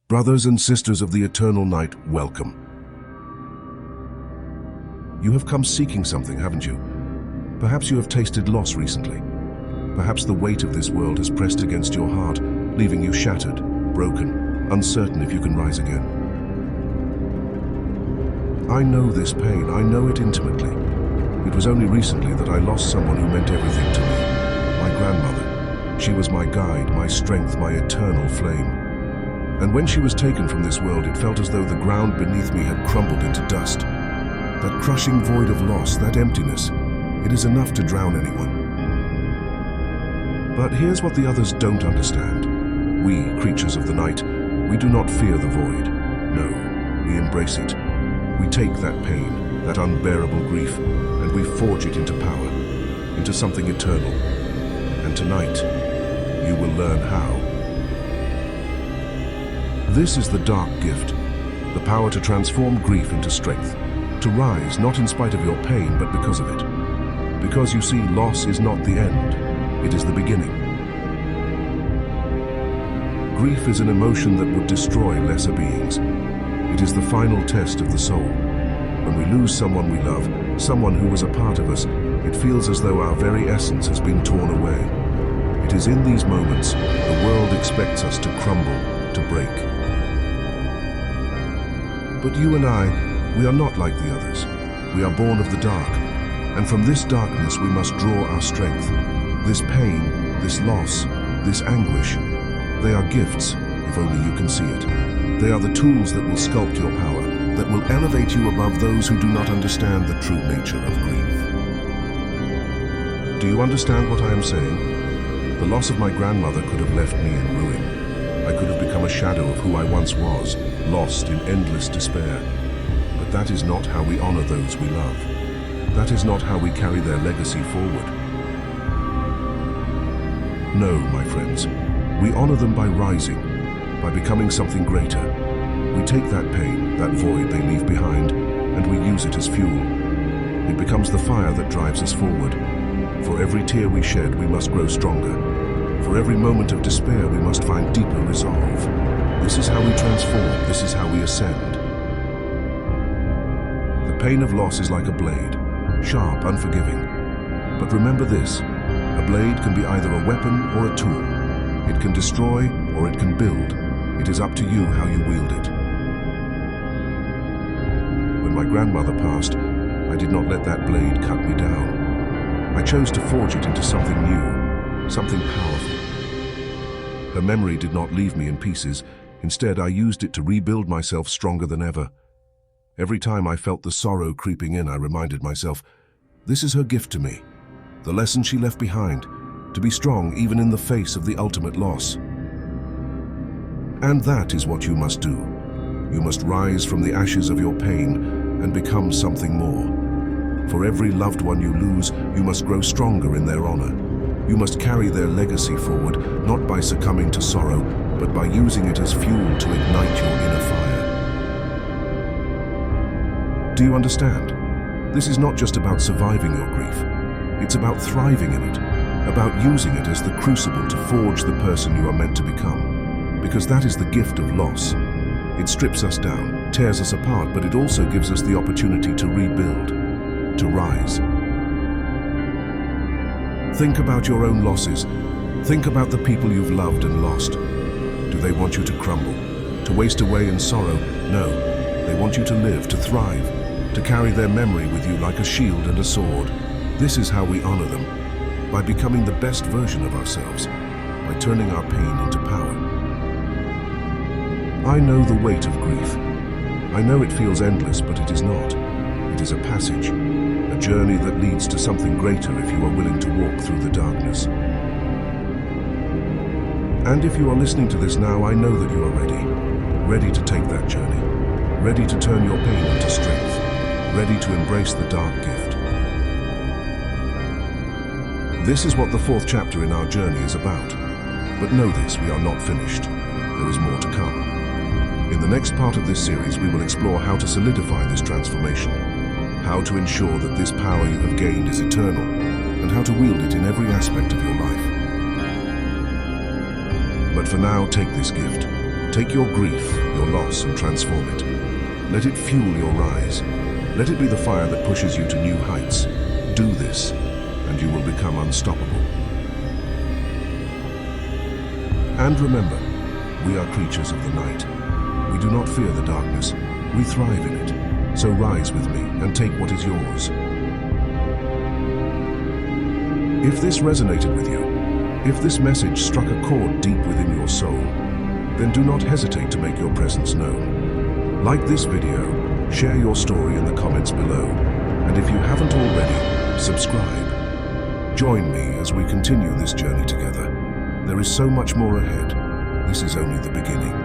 Brothers and sisters of the eternal night, welcome. You have come seeking something, haven't you? Perhaps you have tasted loss recently. Perhaps the weight of this world has pressed against your heart, leaving you shattered, broken, uncertain if you can rise again. I know this pain, I know it intimately. It was only recently that I lost someone who meant everything to me. My grandmother. She was my guide, my strength, my eternal flame. And when she was taken from this world, it felt as though the ground beneath me had crumbled into dust. That crushing void of loss, that emptiness, it is enough to drown anyone. But here's what the others don't understand. We, creatures of the night, we do not fear the void. No, we embrace it. We take that pain, that unbearable grief, and we forge it into power, into something eternal. And tonight, you will learn how. This is the dark gift, the power to transform grief into strength, to rise not in spite of your pain, but because of it. Because you see, loss is not the end, it is the beginning. Grief is an emotion that would destroy lesser beings. It is the final test of the soul. When we lose someone we love, someone who was a part of us, it feels as though our very essence has been torn away. It is in these moments the world expects us to crumble, to break. But you and I, we are not like the others. We are born of the dark, and from this darkness we must draw our strength. This pain, this loss, this anguish, they are gifts, if only you can see it. They are the tools that will sculpt your power, that will elevate you above those who do not understand the true nature of grief. Do you understand what I am saying? The loss of my grandmother could have left me in ruin. I could have become a shadow of who I once was, lost in endless despair. But that is not how we honor those we love. That is not how we carry their legacy forward. No, my friends, we honor them by rising, by becoming something greater. We take that pain, that void they leave behind, and we use it as fuel. It becomes the fire that drives us forward. For every tear we shed, we must grow stronger. For every moment of despair, we must find deeper resolve. This is how we transform, this is how we ascend. The pain of loss is like a blade, sharp, unforgiving. But remember this, a blade can be either a weapon or a tool. It can destroy or it can build. It is up to you how you wield it. When my grandmother passed, I did not let that blade cut me down. I chose to forge it into something new, something powerful. Her memory did not leave me in pieces. Instead, I used it to rebuild myself stronger than ever. Every time I felt the sorrow creeping in, I reminded myself, this is her gift to me, the lesson she left behind, to be strong even in the face of the ultimate loss. And that is what you must do. You must rise from the ashes of your pain and become something more. For every loved one you lose, you must grow stronger in their honor. You must carry their legacy forward, not by succumbing to sorrow, but by using it as fuel to ignite your inner fire. Do you understand? This is not just about surviving your grief. It's about thriving in it, about using it as the crucible to forge the person you are meant to become. Because that is the gift of loss. It strips us down, tears us apart, but it also gives us the opportunity to rebuild, to rise. Think about your own losses. Think about the people you've loved and lost. Do they want you to crumble, to waste away in sorrow? No, they want you to live, to thrive, to carry their memory with you like a shield and a sword. This is how we honor them, by becoming the best version of ourselves, by turning our pain into power. I know the weight of grief. I know it feels endless, but it is not. It is a passage, a journey that leads to something greater if you are willing to walk through the darkness. And if you are listening to this now, I know that you are ready to take that journey, ready to turn your pain into strength, ready to embrace the dark gift. This is what the fourth chapter in our journey is about. But know this, we are not finished. There is more to come. In the next part of this series, we will explore how to solidify this transformation, how to ensure that this power you have gained is eternal, and how to wield it in every aspect of your life. But for now, take this gift. Take your grief, your loss, and transform it. Let it fuel your rise. Let it be the fire that pushes you to new heights. Do this, and you will become unstoppable. And remember, we are creatures of the night. We do not fear the darkness. We thrive in it. So rise with me and take what is yours. If this resonated with you, if this message struck a chord deep within your soul, then do not hesitate to make your presence known. Like this video, share your story in the comments below, and if you haven't already, subscribe. Join me as we continue this journey together. There is so much more ahead. This is only the beginning.